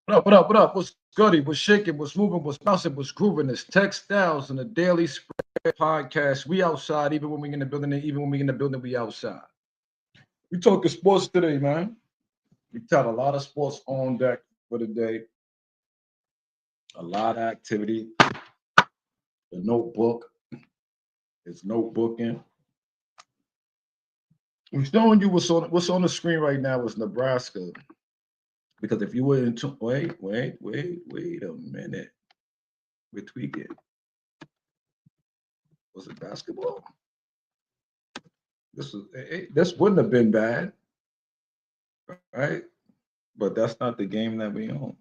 What up? What up? What up? What's goody? What's shaking? What's moving? What's bouncing? What's grooving? It's Textiles and the Daily Spread podcast. We outside, even when we in the building, and even when we in the building, we outside. We talking sports today, man. We got a lot of sports on deck for the day. A lot of activity. The notebook is notebooking. I'm showing you what's on the screen right now is Nebraska. Because if you were into wait a minute. We're tweaking. Was it basketball? This wouldn't have been bad, right? But that's not the game that we on.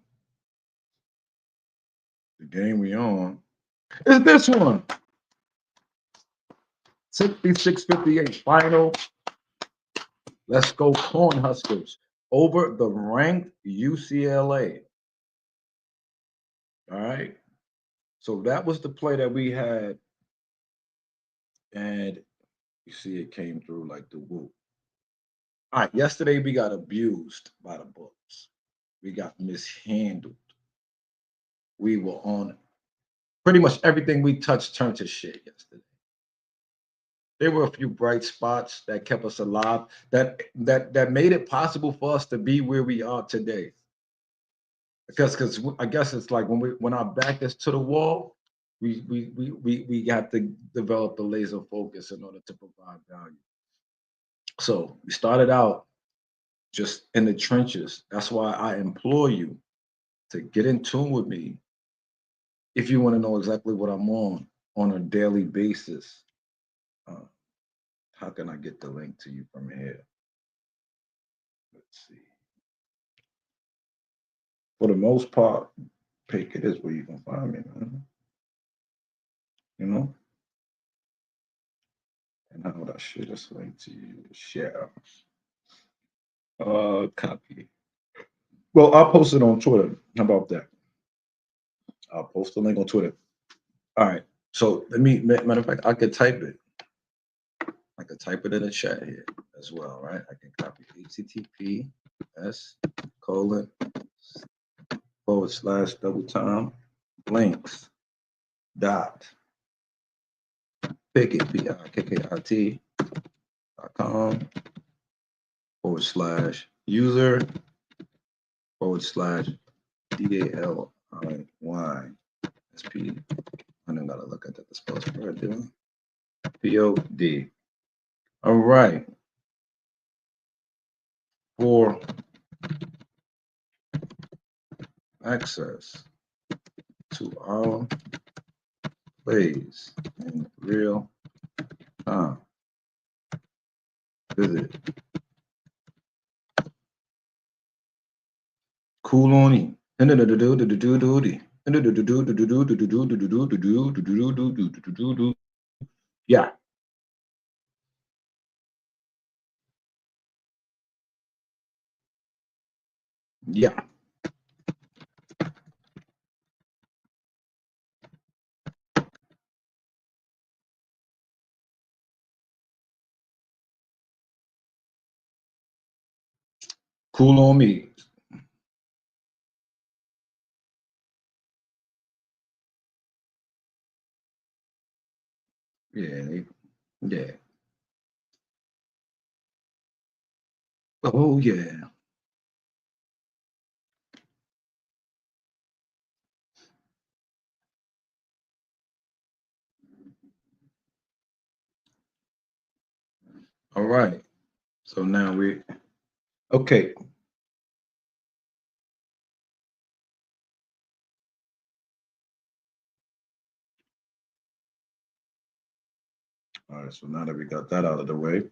The game we on is this one. 66-58 final. Let's go Cornhuskers over the ranked UCLA. All right. So that was the play that we had. And you see it came through like the whoop. All right. Yesterday we got abused by the Bucks. We got mishandled. We were on pretty much everything we touched turned to shit yesterday. There were a few bright spots that kept us alive, that made it possible for us to be where we are today. Because I guess it's like when our back is to the wall, we have to develop the laser focus in order to provide value. So we started out just in the trenches. That's why I implore you to get in tune with me if you want to know exactly what I'm on a daily basis. Uh, how can I get the link to you from here? Let's see. For the most part, pick it is where you can find me, man. You know? And how would I share this link to you? Share. Copy. Well, I'll post it on Twitter. How about that? I'll post the link on Twitter. All right. So matter of fact, I could type it. I could type it in the chat here as well, right? I can copy HTTPS colon / double time links dot pickit pikkit.com / user / DALIYSP. I don't gotta look at the spell spread, do I? POD. All right. For access to our plays in real time, visit Cooloni. Yeah. Yeah. Cool on me. Yeah. Yeah. Oh, yeah. All right. So now okay. All right. So now that we got that out of the way,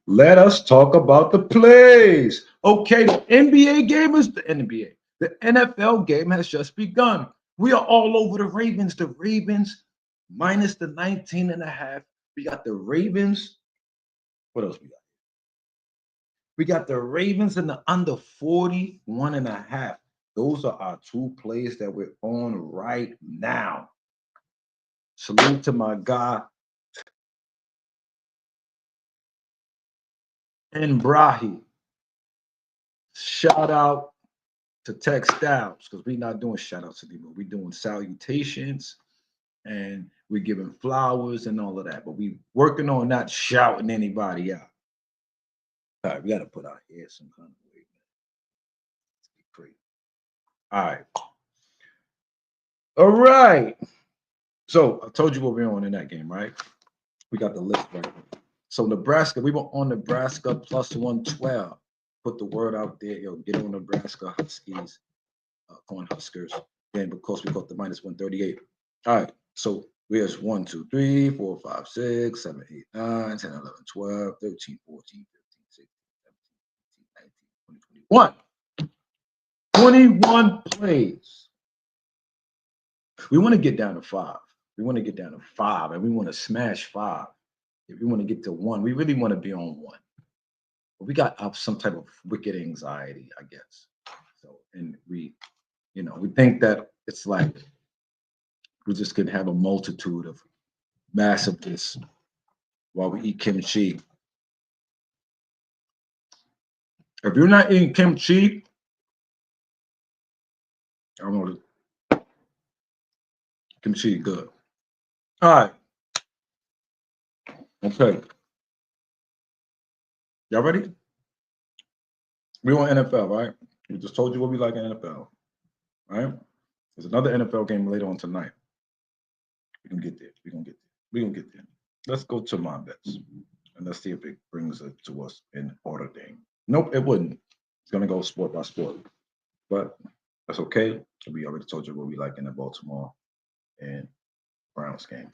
let us talk about the plays. Okay. The NBA game is the NBA. The NFL game has just begun. We are all over the Ravens. The Ravens minus the 19.5. We got the Ravens. What else we got? We got the Ravens in the under 41.5. Those are our two plays that we're on right now. Salute to my guy, Brahi. Shout out to textiles because we're not doing shout outs anymore. We're doing salutations and we're giving flowers and all of that. But we working on not shouting anybody out. All right, we got to put our hair some kind of way, man. Let's be crazy. All right. All right. So I told you what we're on in that game, right? We got the list right here. So Nebraska, we were on Nebraska plus 112. Put the word out there, yo, get on Nebraska Huskies, Corn Huskers. Then because we got the minus 138. All right. So where's 1, 2, 3, 4, 5, 6, 7, 8, 9, 10, 11, 12, 13, 14, 15, 16, 17, 18, 19, 20, 21. 21 plays. We want to get down to 5. We want to get down to 5 and we want to smash 5. If we want to get to 1, we really want to be on 1. But we got up some type of wicked anxiety, I guess. So, and we think that it's like we just can have a multitude of massiveness while we eat kimchi. If you're not eating kimchi, I don't know. Kimchi is good. All right. Okay. Y'all ready? We want NFL, right? We just told you what we like in NFL, right? There's another NFL game later on tonight. We can get there. We're gonna get there. We're gonna get there. Let's go to my bets. And let's see if it brings it to us in order thing. Nope, it wouldn't. It's gonna go sport by sport. But that's okay. We already told you what we like in the Baltimore and Browns game.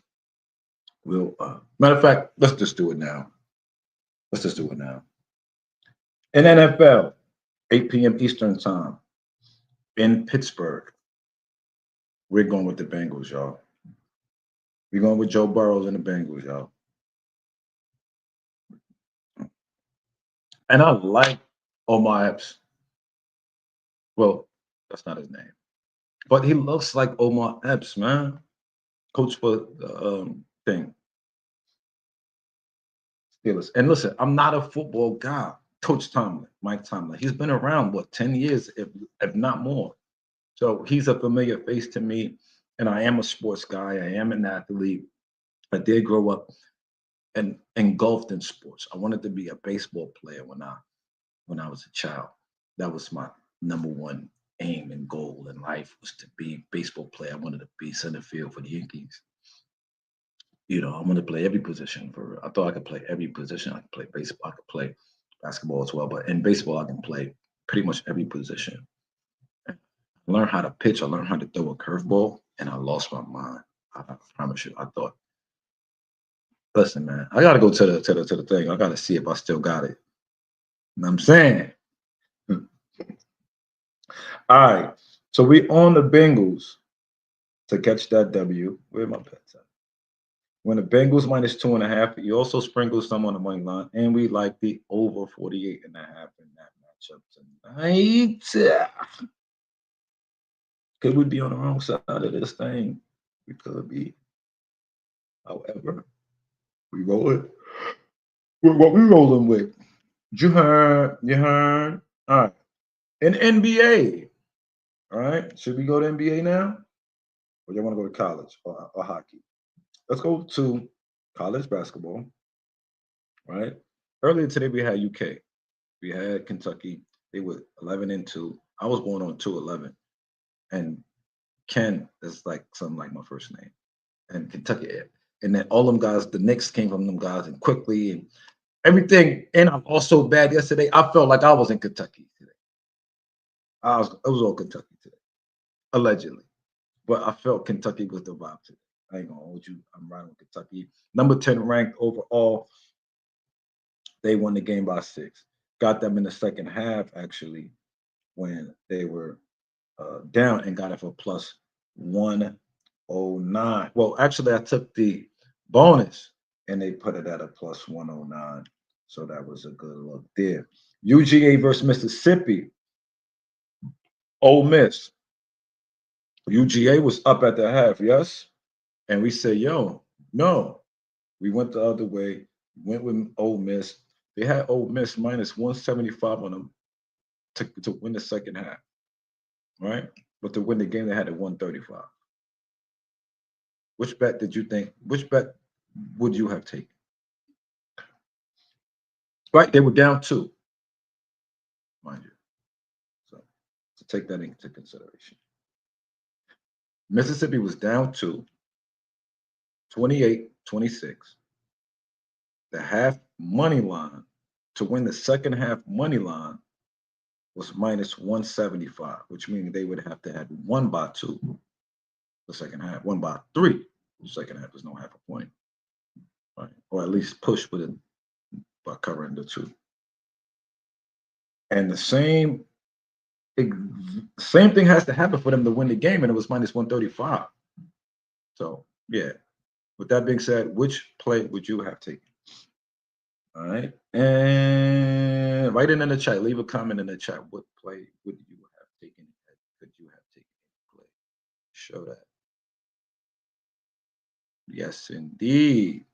We'll matter of fact, let's just do it now. Let's just do it now. In NFL, 8 p.m. Eastern time in Pittsburgh. We're going with the Bengals, y'all. We're going with Joe Burrows and the Bengals, y'all. And I like Omar Epps. Well, that's not his name. But he looks like Omar Epps, man. Coach for the thing. Steelers. And listen, I'm not a football guy. Coach Tomlin, Mike Tomlin. He's been around, 10 years, if not more. So he's a familiar face to me. And I am a sports guy. I am an athlete. I did grow up and engulfed in sports. I wanted to be a baseball player when I was a child. That was my number one aim and goal in life, was to be a baseball player. I wanted to be center field for the Yankees. I wanted to play every position. I thought I could play every position. I could play baseball. I could play basketball as well. But in baseball, I can play pretty much every position. I learned how to pitch. I learned how to throw a curveball, and I lost my mind. I promise you. I thought, listen, man, I gotta go to the thing. I gotta see if I still got it. You know what I'm saying? All right. So we on the Bengals to catch that W. Where my bets at? When the Bengals minus 2.5, you also sprinkle some on the money line, and we like the over 48.5 in that matchup tonight. Could we be on the wrong side of this thing? We could be. However, we roll it. What we rolling with? You heard. All right. In NBA. All right. Should we go to NBA now? Or you want to go to college or hockey? Let's go to college basketball. Right. Earlier today we had UK. We had Kentucky. They were 11-2. I was born on 2-11. And Ken is like something like my first name. And Kentucky. And then all them guys, the Knicks came from them guys, and quickly and everything. And I'm also bad yesterday. I felt like I was in Kentucky today. It was all Kentucky today, allegedly. But I felt Kentucky was the vibe today. I ain't gonna hold you. I'm riding with Kentucky. Number 10 ranked overall. They won the game by 6. Got them in the second half, actually, when they were down, and got it for plus 109. Well, actually, I took the bonus and they put it at a plus 109. So that was a good look there. UGA versus Mississippi. Ole Miss. UGA was up at the half, yes? And we said, yo, no. We went the other way, went with Ole Miss. They had Ole Miss minus 175 on them to win the second half. right? But to win the game, they had it 135. Which bet did you think? Which bet would you have taken? Right, they were down 2, mind you. So take that into consideration. Mississippi was down 2, 28-26. The half money line to win the second half money line was minus 175, which means they would have to have won by 2 the second half, won by 3 the second half. There's no half a point, right? Or at least push with it by covering the 2. And the same thing has to happen for them to win the game, and it was minus 135. So yeah. With that being said, which play would you have taken? All right. And write it in the chat. Leave a comment in the chat. What play would you have taken? Could you have taken play? Show that. Yes, indeed.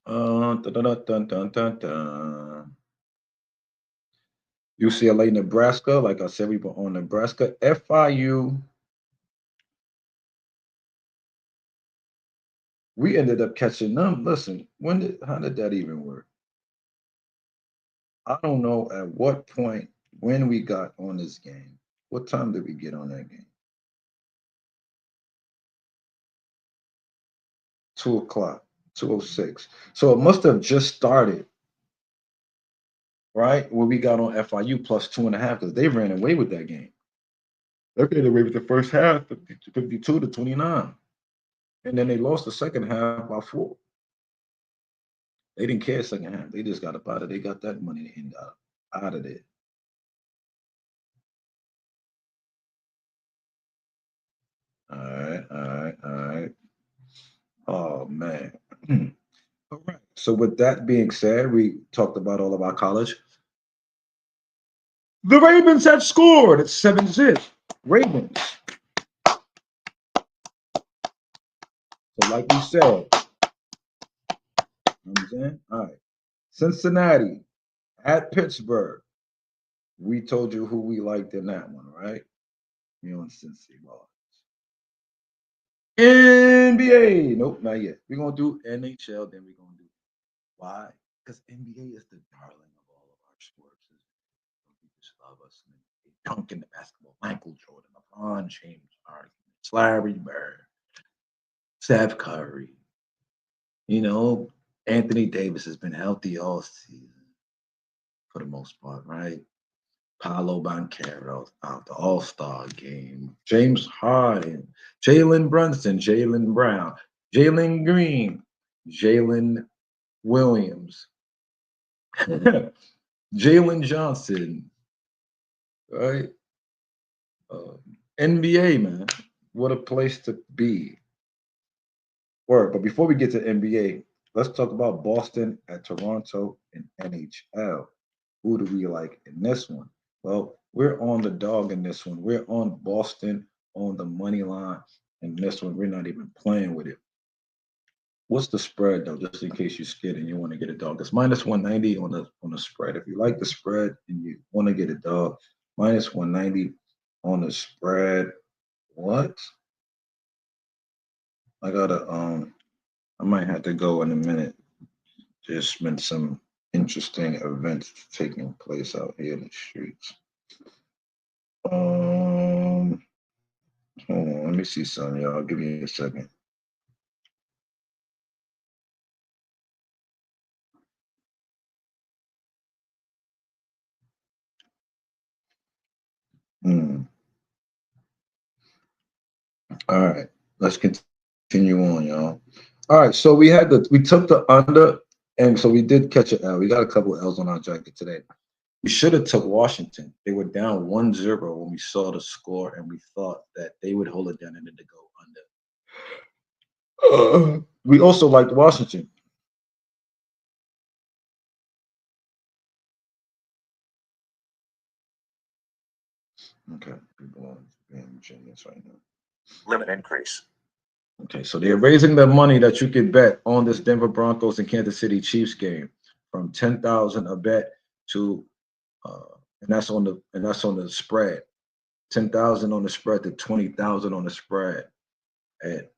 Dun, dun, dun, dun, dun, dun. UCLA, Nebraska. Like I said, we were on Nebraska. FIU. We ended up catching them. Listen, how did that even work? I don't know at what point when we got on this game. What time did we get on that game? 2 o'clock, 2:06. So it must have just started, right? When we got on FIU plus 2.5, because they ran away with that game. They ran away with the first half, 52-29. And then they lost the second half by 4. They didn't care second half. They just got up out of it. They got that money and out of there. All right, all right, all right. Oh man. All right. So with that being said, we talked about all of our college. The Ravens have scored. It's 7-0. Ravens. So like we said, you know what I'm saying? All right. Cincinnati at Pittsburgh. We told you who we liked in that one, right? You on Cincy ball. NBA. Nope, not yet. We're gonna do NHL, then we're gonna do why? Because NBA is the darling of all of our sports. We just love us. Duncan the basketball, Michael Jordan, LeBron James, Larry Bird, Steph Curry. You know, Anthony Davis has been healthy all season for the most part, right? Paolo Banchero out the All-Star game. James Harden, Jalen Brunson, Jalen Brown, Jalen Green, Jalen Williams, Jalen Johnson, right? NBA, man, what a place to be. Word. But before we get to NBA, let's talk about Boston at Toronto in NHL. Who do we like in this one? Well, we're on the dog in this one. We're on Boston on the money line. In this one, we're not even playing with it. What's the spread though? Just in case you're scared and you want to get a dog, it's minus 190 on the spread. If you like the spread and you want to get a dog, minus 190 on the spread. What? I gotta I might have to go in a minute. There's been some interesting events taking place out here in the streets. Hold on, let me see something, y'all. Give me a second. All right, let's continue on, y'all. All right, so we took the under, and so we did catch an L. We got a couple of L's on our jacket today. We should have took Washington. They were down 1-0 when we saw the score, and we thought that they would hold it down and then to go under. We also liked Washington. Okay, people are being genius right now. Limit increase. Okay, so they're raising the money that you could bet on this Denver Broncos and Kansas City Chiefs game from 10,000 a bet to and that's on the spread. 10,000 on the spread to 20,000 on the spread at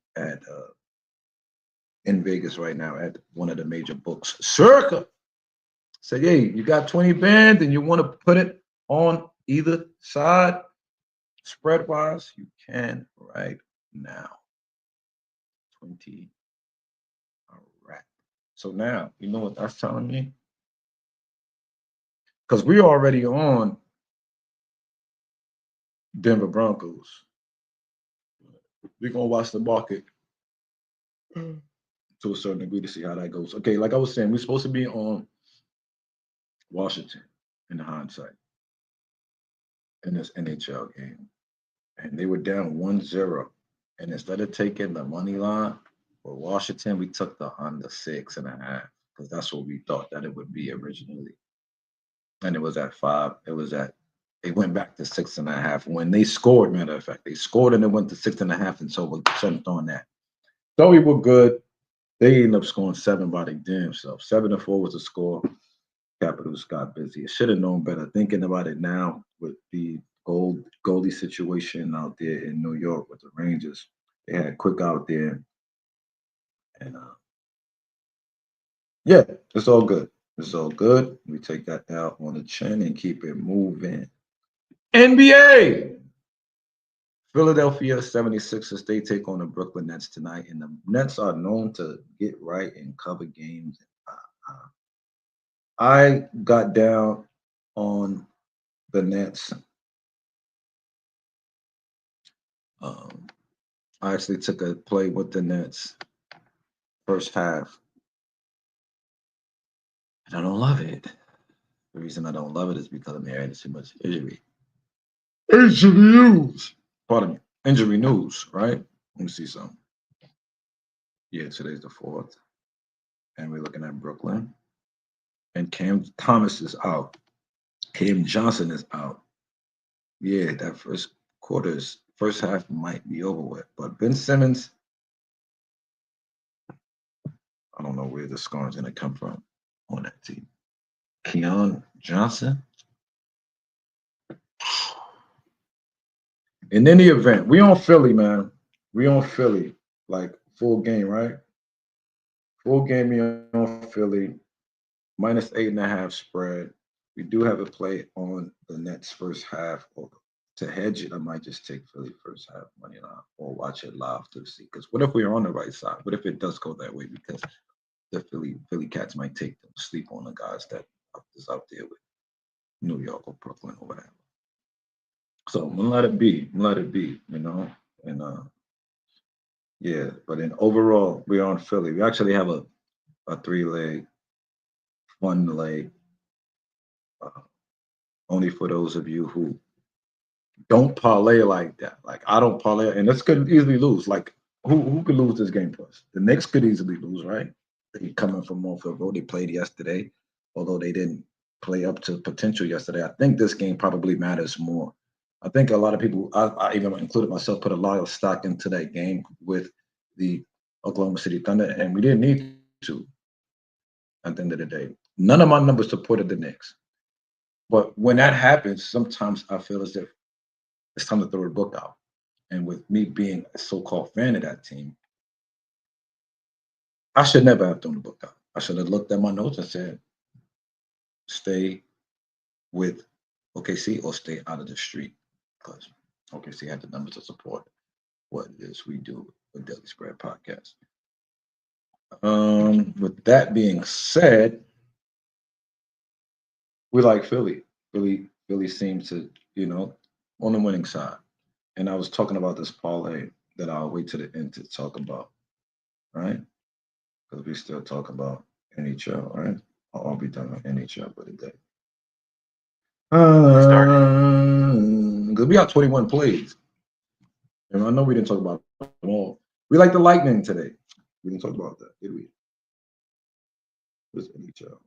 in Vegas right now at one of the major books. Circa said, "Hey, you got 20 bands and you want to put it on either side, spread wise, you can right now. 20. All right. So now, you know what that's telling me? Because we're already on Denver Broncos. We're gonna watch the market to a certain degree to see how that goes. Okay, like I was saying, we're supposed to be on Washington in the hindsight in this NHL game. And they were down 1-0. And instead of taking the money line for Washington, we took the under 6.5 because that's what we thought that it would be originally. And it was at 5. It went back to 6.5 when they scored. Matter of fact, they scored and it went to 6.5, and so we jumped on that. So we were good. They ended up scoring 7 by their damn self. 7-4 was the score. Capitals got busy. It should have known better. Thinking about it now with the goalie situation out there in New York with the Rangers, they had Quick out there, and yeah, it's all good. It's all good. We take that out on the chin and keep it moving. NBA. Philadelphia 76ers, they take on the Brooklyn Nets tonight, and the Nets are known to get right and cover games. I got down on the Nets. I actually took a play with the Nets first half, and I don't love it. The reason I don't love it is because I'm hearing too much injury. Injury news. Pardon me. Injury news, right? Let me see something. Yeah, today's the 4th, and we're looking at Brooklyn. And Cam Thomas is out. Cam Johnson is out. Yeah, that first half might be over with. But Ben Simmons, I don't know where the scoring's going to come from on that team. Keon Johnson. In any event, we on Philly, man. We on Philly, like full game, right? Full game, we on Philly, minus 8.5 spread. We do have a play on the Nets first half. Or to hedge it, I might just take Philly first half money line or watch it live to see. Because what if we're on the right side? What if it does go that way? Because the Philly Cats might take them, sleep on the guys that is out there with New York or Brooklyn or whatever. So I'm gonna let it be, you know. And yeah, but then overall, we're on Philly. We actually have a 3-leg, 1 leg. Only for those of you who don't parlay like that. Like I don't parlay, and this could easily lose. Like who could lose this game plus? The Knicks could easily lose, right? They coming from off the road. They played yesterday, although they didn't play up to potential yesterday. I think this game probably matters more. I think a lot of people, I even included myself, put a lot of stock into that game with the Oklahoma City Thunder, and we didn't need to. At the end of the day, none of my numbers supported the Knicks. But when that happens, sometimes I feel as if it's time to throw the book out. And with me being a so-called fan of that team, I should never have thrown the book out. I should have looked at my notes and said, stay with OKC or stay out of the street. Because OKC had the numbers to support what it is we do with Daily Spread Podcast. With that being said, we like Philly. Philly seems to, on the winning side. And I was talking about this parlay that I'll wait to the end to talk about, right? Because we still talk about NHL, right? I'll be done with NHL for the day. Because we got 21 plays. And I know we didn't talk about them all. We like the Lightning today. We didn't talk about that, did we? Where's NHL?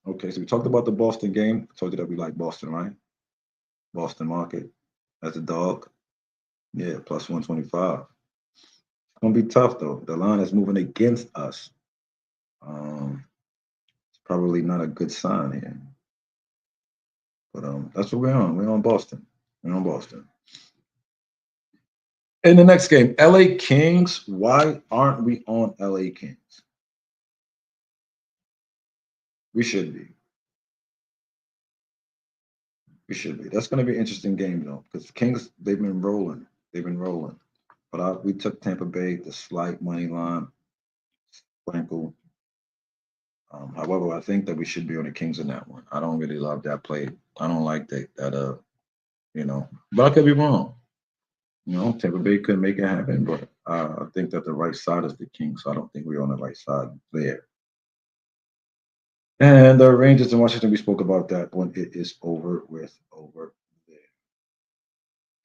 Okay, so we talked about the Boston game. I told you that we like Boston, right? Boston market as a dog. Yeah, plus 125. It's gonna be tough though. The line is moving against us. It's Probably not a good sign here. But that's what we're on. We're on Boston. We're on Boston. In the next game, LA Kings. Why aren't we on LA Kings? We should be. We should be. That's going to be an interesting game, though, because the Kings, they've been rolling. They've been rolling. But we took Tampa Bay, the slight money line, sprinkle. However, I think that we should be on the Kings in that one. I don't really love that play. I don't like that, but I could be wrong. Tampa Bay could make it happen, but I think that the right side is the Kings, so I don't think we're on the right side there. And the Rangers in Washington, we spoke about that one. It is over there.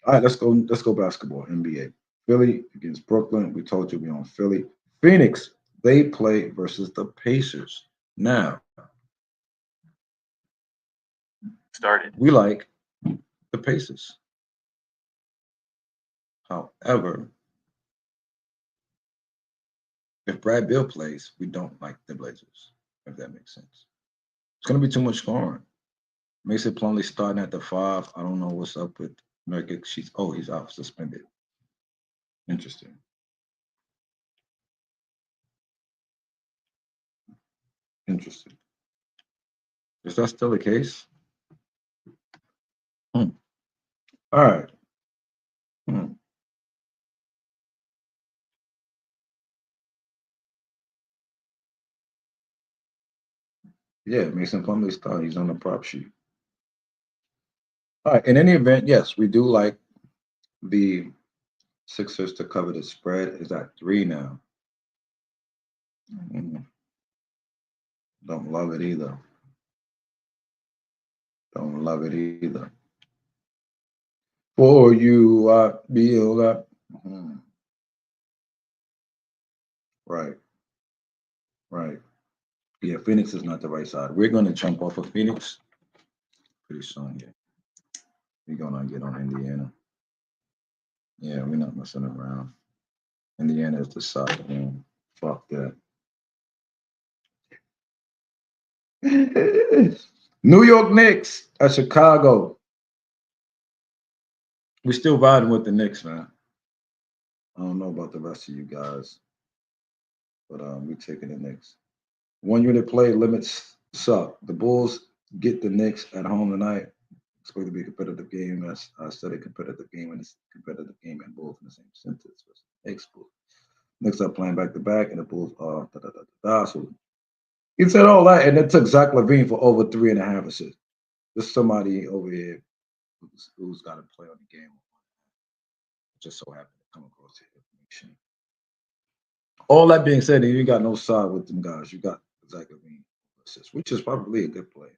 All right, let's go. Let's go basketball. NBA. Philly against Brooklyn. We told you we on Philly. Phoenix. They play versus the Pacers. Now, Started. we like the Pacers. However, if Brad Beal plays, we don't like the Blazers, if that makes sense. It's going to be too much scoring. Mason Plumlee starting at the 5. I don't know what's up with Nurkic. He's out suspended. Interesting. Interesting. Is that still the case? All right. Yeah, Mason Plumlee started. He's on the prop sheet. All right. In any event, yes, we do like the Sixers to cover the spread. Is at 3 now. Don't love it either. Don't love it either. For you, Beal. Right. Right. Yeah, Phoenix is not the right side. We're going to jump off of Phoenix pretty soon. Yeah. We're going to get on Indiana. Yeah, we're not messing around. Indiana is the side. Man. Fuck that. New York Knicks at Chicago. We're still riding with the Knicks, man. I don't know about the rest of you guys, but we're taking the Knicks. 1 unit play limits suck. The Bulls get the Knicks at home tonight. It's going to be a competitive game. As I said, a competitive game, and it's a competitive game and both in the same sentence. Knicks, Bulls. Knicks are playing back to back, and the Bulls are So he said all that, and it took Zach LaVine for over 3.5 assists. There's somebody over here who's got to play on the game. Just so happened to come across the information. All that being said, you got no side with them guys. You got Zach LaVine assists, which is probably a good play.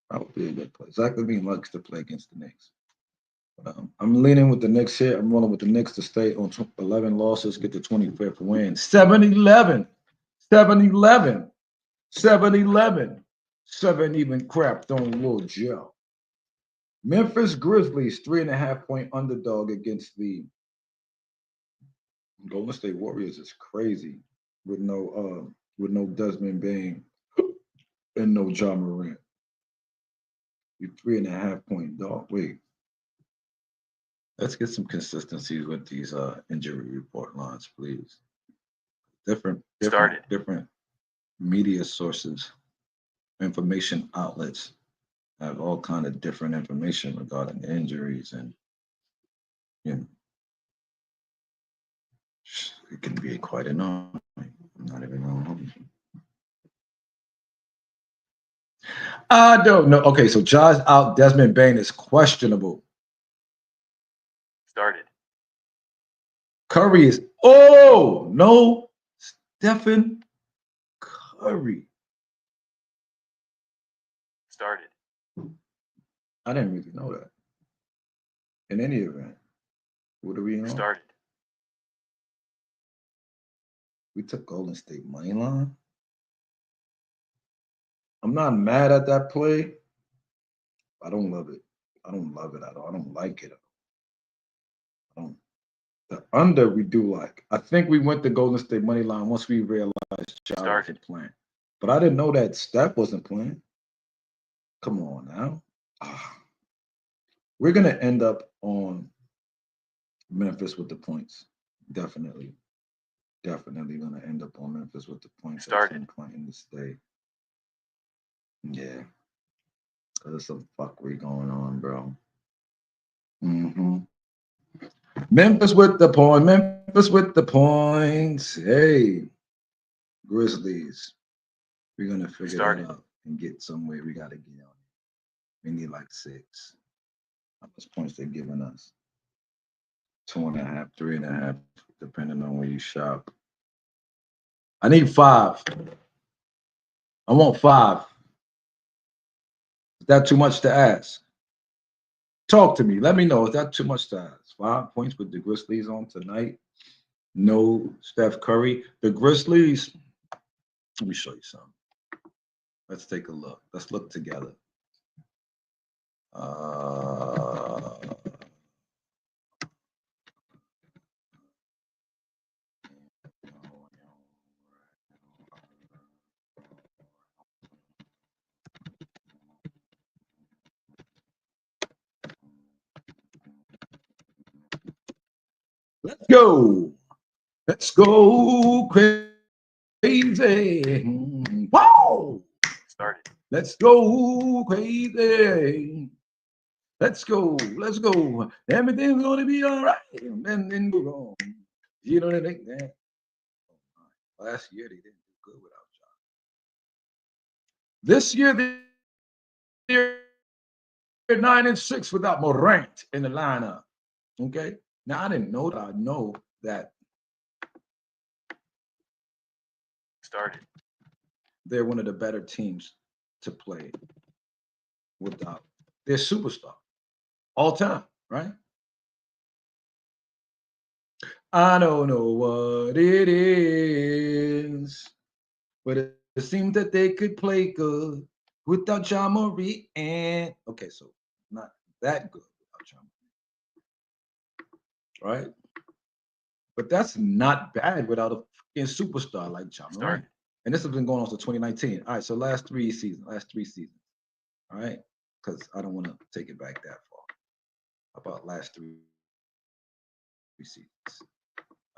Probably a good play. Zach LaVine likes to play against the Knicks. I'm leaning with the Knicks here. I'm rolling with the Knicks to stay on 11 losses, get the 25th win. 7-11. 7-11. 7-11. 7 even crapped on Lil Joe. Memphis Grizzlies, 3.5-point underdog against the Golden State Warriors is crazy with no Desmond Bain and no Ja Morant. You 3.5-point dog. Wait. Let's get some consistencies with these injury report lines, please. Different media sources, information outlets have all kind of different information regarding injuries, and it can be quite annoying. I'm not even gonna. I don't know. Okay, so Ja's out. Desmond Bain is questionable. Started. Curry is. Oh no, Stephen Curry. Started. I didn't really know that. In any event, what do we know? Started. We took Golden State money line. I'm not mad at that play. I don't love it. I don't love it at all. I don't like it. The under we do like. I think we went the Golden State money line once we realized Ja was a plan. But I didn't know that Steph wasn't playing. Come on now. We're gonna end up on Memphis with the points. Definitely. Definitely gonna end up on Memphis with the points. Started. Clinton to stay. Yeah. Cause there's some fuckery going on, bro. Mm-hmm. Memphis with the point. Memphis with the points. Hey, Grizzlies. We're gonna figure that out and get somewhere. We gotta get on. We need like 6. How much points they giving us? 2.5, 3.5, depending on where you shop. I need 5. I want 5. Is that too much to ask? Talk to me. Let me know. Is that too much to ask? 5 points with the Grizzlies on tonight. No Steph Curry. The Grizzlies. Let me show you something. Let's take a look. Let's look together. Let's go. Let's go crazy. Whoa. Started. Let's go crazy. Let's go. Let's go. Everything's gonna be all right. And then go wrong. You know what I think that? Last year they didn't do good without John. This year they're 9-6 without Morant in the lineup. Okay. Now I didn't know that. I know that Started. they're one of the better teams to play without their superstar all time, right? I don't know what it is, but it seemed that they could play good without John Murray. And okay, so not that good without John Murray, right? But that's not bad without a fucking superstar like John Murray. And this has been going on since 2019. All right, so last three seasons. All right, because I don't want to take it back that far. How about last 3 seasons?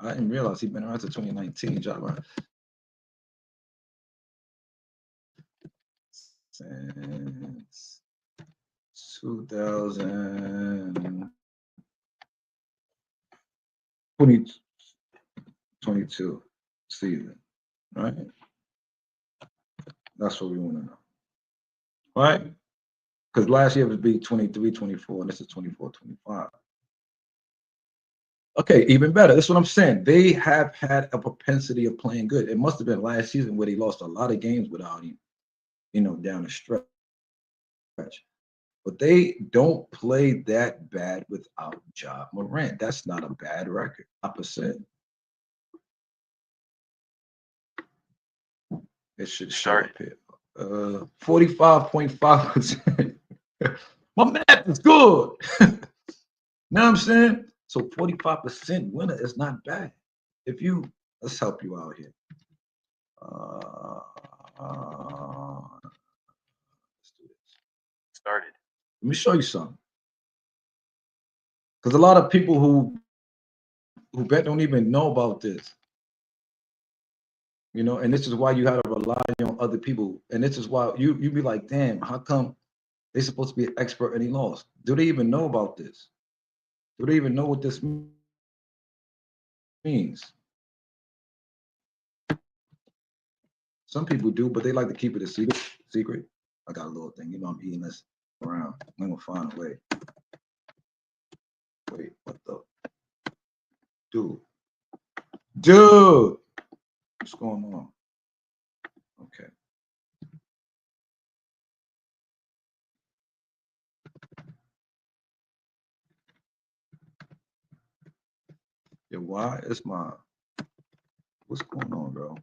I didn't realize he'd been around to 2019. John Murray. Since 2022 season, right? That's what we want to know, right? Because last year was be 23, 24, and this is 24, 25. Okay, even better. That's what I'm saying. They have had a propensity of playing good. It must have been last season where they lost a lot of games without him, down the stretch. But they don't play that bad without Ja Morant. That's not a bad record. Opposite. It should show up here. 45.5%. My math is good. Know what I'm saying? So 45% winner is not bad. Let's help you out here. Let's do this. Started. Let me show you something. Because a lot of people who bet don't even know about this. And this is why you have to rely on other people. And this is why you be like, damn, how come they're supposed to be an expert and he lost? Do they even know about this? Do they even know what this means? Some people do, but they like to keep it a secret. I got a little thing, I'm eating this around. I'm gonna find a way. Wait, what the dude? What's going on? Okay. Yeah, why is what's going on, bro?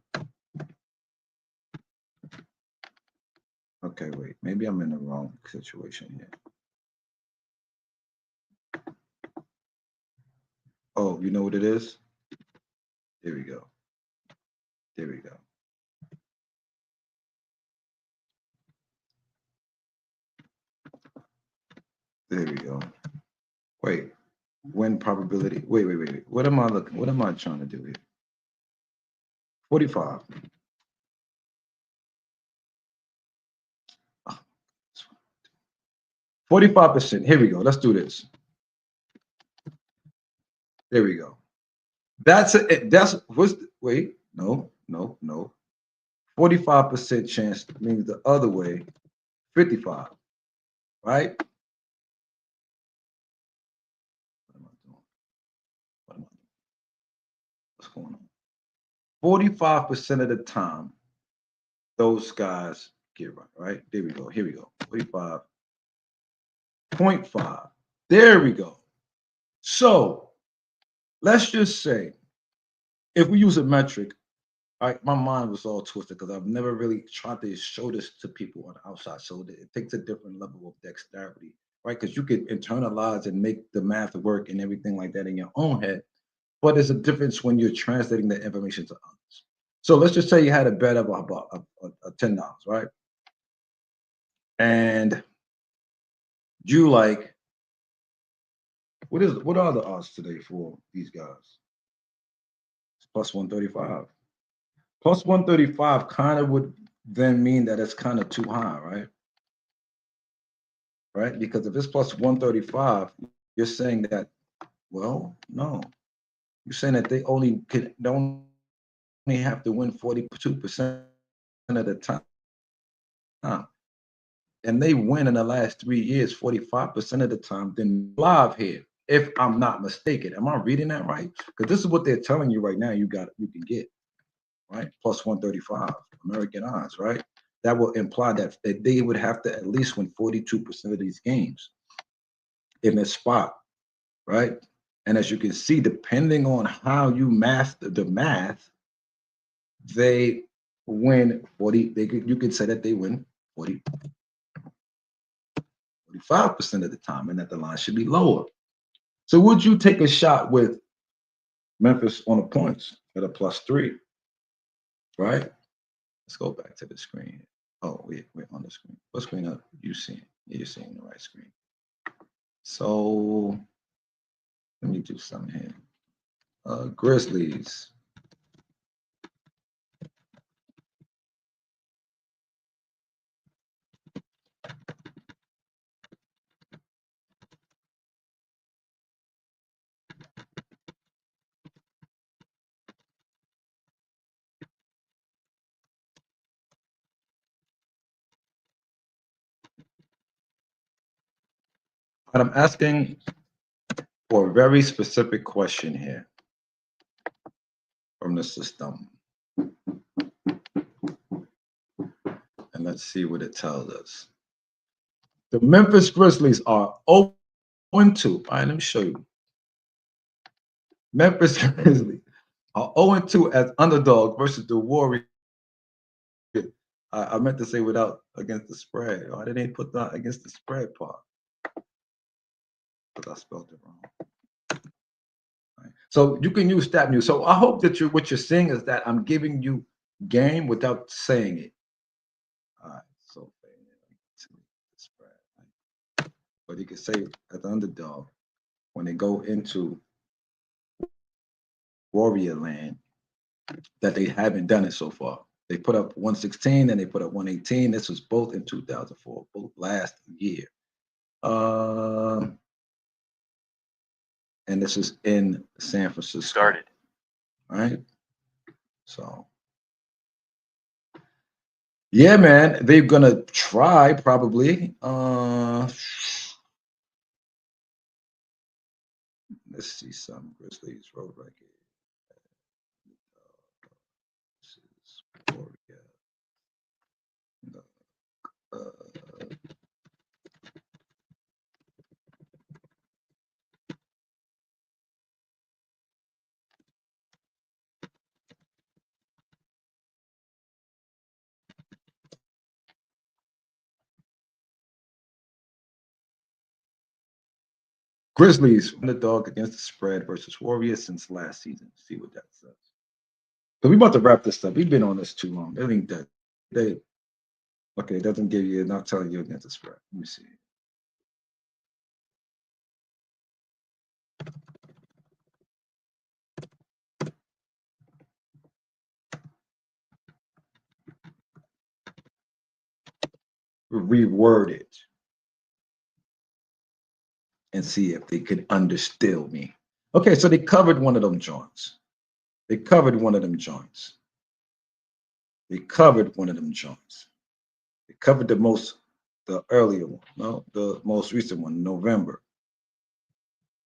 Okay, wait. Maybe I'm in the wrong situation here. Oh, you know what it is? There we go. There we go. Wait, win probability. Wait. What am I looking? What am I trying to do here? 45. 45%. Here we go. Let's do this. There we go. That's it. Wait, no. 45% chance means the other way, 55, right? What am I doing? What's going on? 45% of the time, those guys get right? There we go. Here we go. 45.5. There we go. So let's just say if we use a metric, my mind was all twisted because I've never really tried to show this to people on the outside. So it takes a different level of dexterity, right? Because you could internalize and make the math work and everything like that in your own head. But there's a difference when you're translating the information to others. So let's just say you had a bet of about $10, right? And you like, what are the odds today for these guys? It's plus 135. Plus 135 kind of would then mean that it's kind of too high, right? Right? Because if it's plus 135, you're saying that, well, no. You're saying that they only have to win 42% of the time. And they win in the last 3 years 45% of the time, then live here, if I'm not mistaken. Am I reading that right? Because this is what they're telling you right now. You can get, right? Plus 135 American odds, right? That will imply that they would have to at least win 42% of these games in this spot, right? And as you can see, depending on how you master the math, they win 40. You could say that they win 45% of the time, and that the line should be lower. So would you take a shot with Memphis on the points at a +3, right? Let's go back to the screen. Oh, we're on the screen. What screen are you seeing? You're seeing the right screen. So let me do something here. Grizzlies. But I'm asking for a very specific question here from the system. And let's see what it tells us. The Memphis Grizzlies are 0-2. All right, let me show you. Memphis Grizzlies are 0-2 as underdog versus the Warriors. I meant to say without against the spread. Why did they put that against the spread part? Because I spelled it wrong. Right. So you can use StatMuse. So I hope that what you're seeing is that I'm giving you game without saying it. All right. So the spread. Right. But you can say as the underdog when they go into Warrior land that they haven't done it so far. They put up 116 and they put up 118. This was both in 2004, both last year. And this is in San Francisco. Started. All right. So, yeah, man, they're gonna try probably. Let's see some Grizzlies road record. This is Warrior. Grizzlies underdog against the spread versus Warriors since last season. See what that says. So we about to wrap this up. We've been on this too long. I think that okay, it doesn't give you not telling you against the spread. Let me see. reword it and see if they could understill me. Okay, so they covered one of them joints. They covered one of them joints. They covered one of them joints. They covered the earlier one, no, the most recent one, November.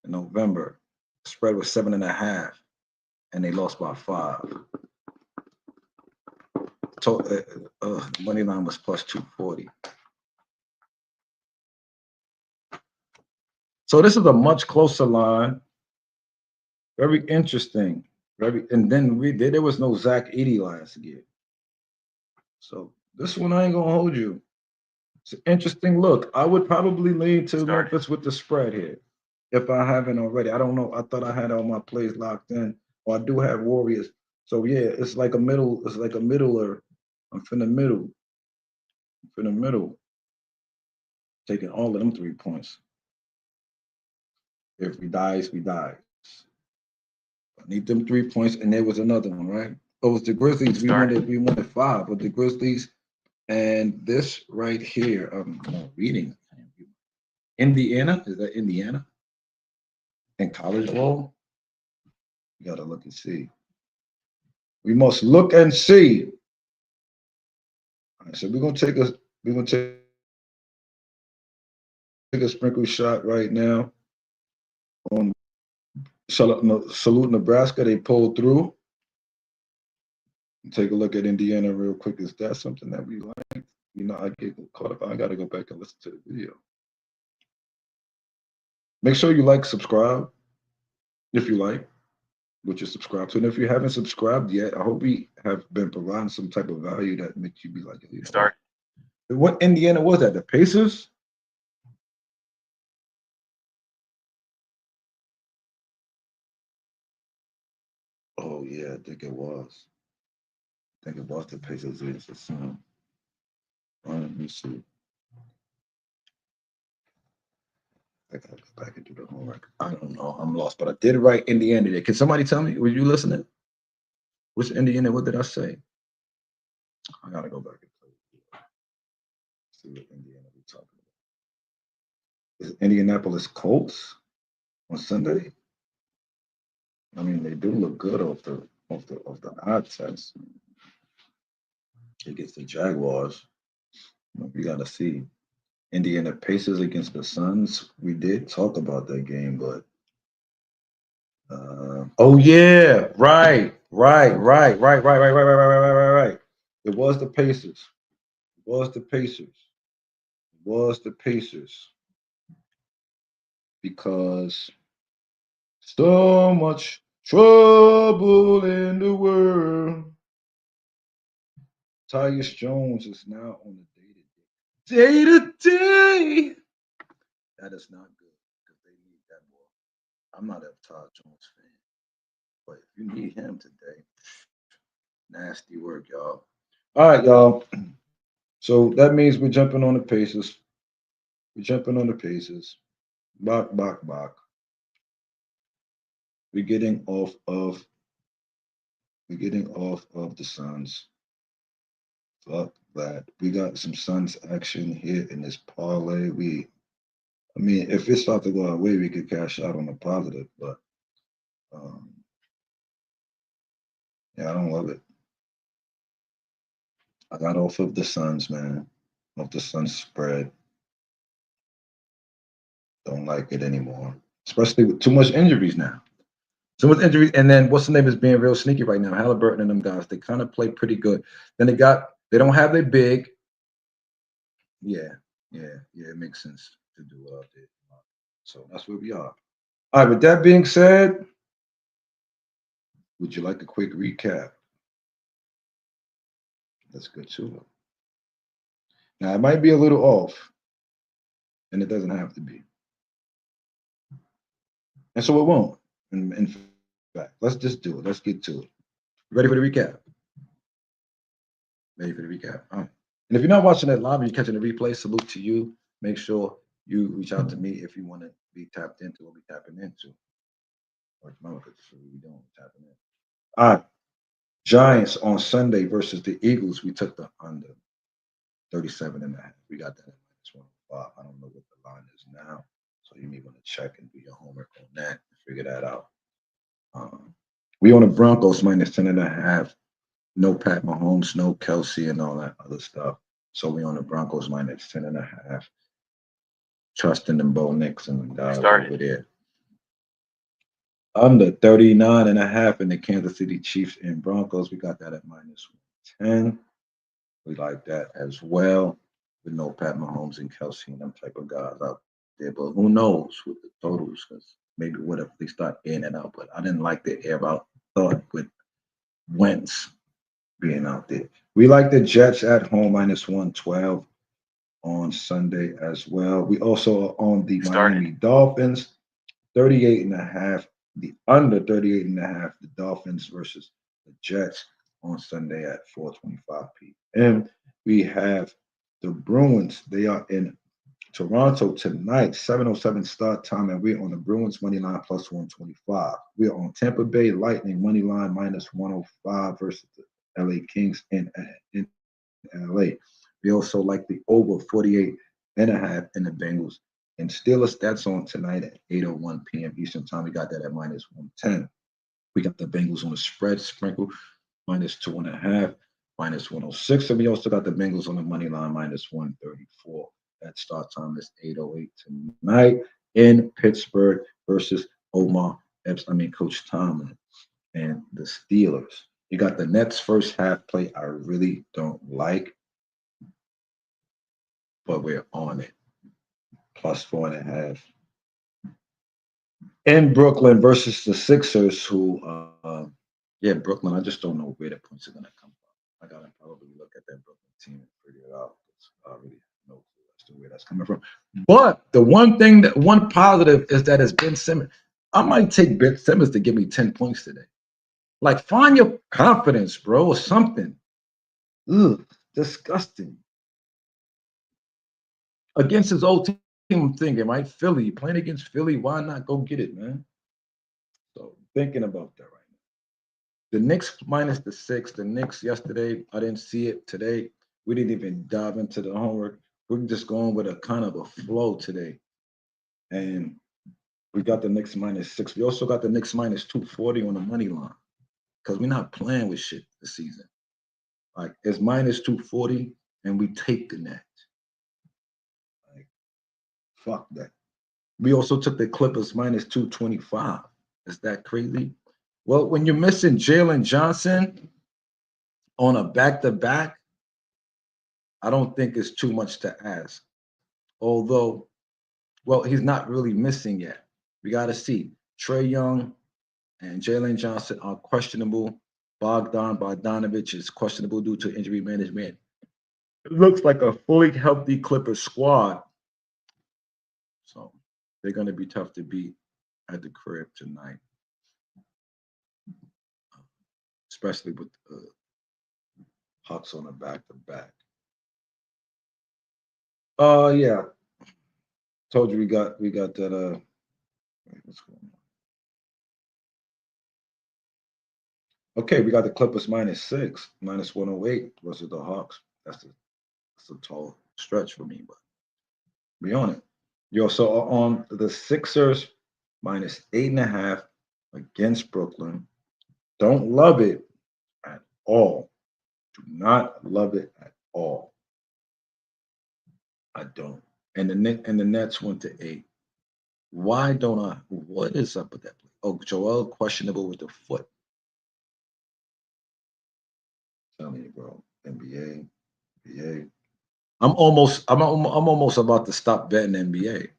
In November, the spread was 7.5, and they lost by 5. The money line was plus 240. So this is a much closer line. Very interesting. And then there was no Zach Edey last year. So this one I ain't gonna hold you. It's an interesting look. I would probably lean to Memphis with the spread here, if I haven't already. I don't know. I thought I had all my plays locked in. Well, I do have Warriors. So yeah, it's like a middle. It's like a middler. I'm from the middle. From the middle. Taking all of them 3 points. If we dies, we dies. I need them 3 points, and there was another one, right? Oh, it was the Grizzlies. We wanted 5 with the Grizzlies, and this right here. I'm reading. Indiana, is that Indiana? In college ball? You gotta look and see. We must look and see. All right, so we're gonna take a sprinkle shot right now on Salute Nebraska. They pulled through. Take a look at Indiana real quick. Is that something that we like? You know, I get caught up. I gotta go back and listen to the video. Make sure you like, subscribe, if you like, what you subscribe to. And if you haven't subscribed yet, I hope we have been providing some type of value that makes you be like, you know, Start. What Indiana was that? The Pacers? Oh yeah, I think it was. I think it was the Pacers against the Sun. Let me see. I gotta go back and do the homework. I don't know. I'm lost, but I did write Indiana there. Can somebody tell me? Were you listening? Which Indiana? What did I say? I gotta go back and see what Indiana we talking about. Is it Indianapolis Colts on Sunday? I mean, they do look good off the odd test against the Jaguars. We gotta see. Indiana Pacers against the Suns. We did talk about that game, but oh yeah, right. It was the Pacers. It was the Pacers. It was the Pacers because so much trouble in the world. Tyus Jones is now on the day to day. That is not good because they need that boy. I'm not a Todd Jones fan, but if you need him today, nasty work, y'all. All right, y'all. So that means we're jumping on the Pacers. We're jumping on the Pacers. Bach. We're getting off of the Suns. Fuck that. We got some Suns action here in this parlay. I mean, if it's about to go our way, we could cash out on the positive, but yeah, I don't love it. I got off of the Suns, man. Off the Suns spread. Don't like it anymore. Especially with too much injuries now. Too much injuries. And then what's the name is being real sneaky right now? Halliburton and them guys, they kind of play pretty good. Then they don't have their big. Yeah, it makes sense to do what I did. So that's where we are. All right, with that being said, would you like a quick recap? Let's go to it. Now, it might be a little off, and it doesn't have to be. And so it won't. In fact, let's just do it. Let's get to it. Ready for the recap? Ready for the recap? All right. And if you're not watching that live and you're catching the replay, salute to you. Make sure you reach out to me if you want to be tapped into what we're tapping into. Or remember, because we don't tapping in. All right. Giants on Sunday versus the Eagles. We took the under. 37.5. We got that at -105. I don't know what the line is now. So you may want to check and do your homework on that and figure that out. We on the Broncos -10.5. No Pat Mahomes, no Kelsey, and all that other stuff. So we on the Broncos -10.5. Trusting them Bo Nix and the guys over there. Under 39.5 in the Kansas City Chiefs and Broncos. We got that at -110. We like that as well. With no Pat Mahomes and Kelsey and them type of guys out there. But who knows with the totals? Because maybe what if they start in and out? But I didn't like the air out thought with Wentz being out there. We like the Jets at home -112 on Sunday as well. We also are on the Miami Dolphins 38.5. The under 38.5. The Dolphins versus the Jets on Sunday at 4:25 p.m. We have the Bruins. They are in Toronto tonight, 7:07 start time, and we're on the Bruins money line +125. We're on Tampa Bay Lightning money line -105 versus the LA Kings in LA. We also like the over 48.5 in the Bengals and Steelers. That's on tonight at 8:01 p.m. Eastern time. We got that at -110. We got the Bengals on the spread sprinkle -2.5, -106. And we also got the Bengals on the money line -134. That start time is 8:08 tonight in Pittsburgh versus Coach Tomlin and the Steelers. You got the Nets first half play I really don't like, but we're on it. +4.5. In Brooklyn versus the Sixers, who, Brooklyn, I just don't know where the points are going to come from. I got to probably look at that Brooklyn team and figure it out. I really have no clue as to where that's coming from. But the one positive is that it's Ben Simmons. I might take Ben Simmons to give me 10 points today. Like, find your confidence, bro, or something. Ugh, disgusting. Against his old team, I'm thinking, right? Philly, playing against Philly, why not go get it, man? So thinking about that right now. The Knicks -6. The Knicks yesterday, I didn't see it today. We didn't even dive into the homework. We're just going with a kind of a flow today. And we got the Knicks -6. We also got the Knicks -240 on the money line because we're not playing with shit this season. Like, it's -240 and we taking that. Like, fuck that. We also took the Clippers -225. Is that crazy? Well, when you're missing Jalen Johnson on a back-to-back, I don't think it's too much to ask. Although, well, he's not really missing yet. We got to see. Trae Young and Jalen Johnson are questionable. Bogdan Bogdanovic is questionable due to injury management. It looks like a fully healthy Clippers squad. So they're going to be tough to beat at the crib tonight, especially with Hawks on the back-to-back. Yeah. Told you we got that. What's going on? Okay, we got the Clippers -6, -108 versus the Hawks. That's a tall stretch for me, but we on it. You also are on the Sixers -8.5 against Brooklyn. Don't love it at all. Do not love it at all. I don't. And the Nets went to 8. Why don't I? What is up with that? Oh, Joel questionable with the foot. Tell me, bro. NBA. I'm almost about to stop betting NBA.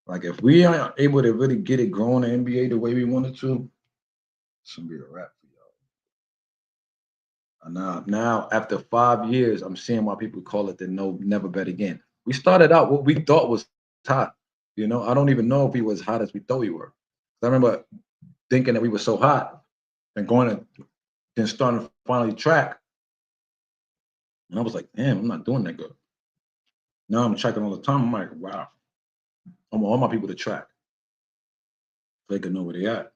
Like, if we aren't able to really get it growing in NBA the way we wanted to, it's gonna be a wrap for y'all. Now after 5 years, I'm seeing why people call it the never bet again. We started out what we thought was hot. I don't even know if we was hot as we thought we were. I remember thinking that we were so hot and going and then starting to finally track. And I was like, damn, I'm not doing that good. Now I'm tracking all the time. I'm like, wow. I want all my people to track. So they can know where they at.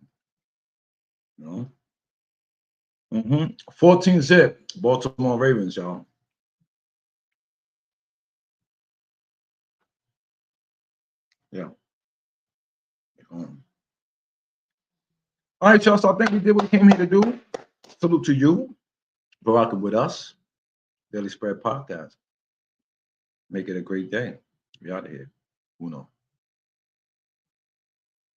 14 zip, Baltimore Ravens, y'all. Yeah. All right, y'all. So I think we did what we came here to do. Salute to you for rocking with us. Daily Spread Podcast. Make it a great day. We out of here. Uno.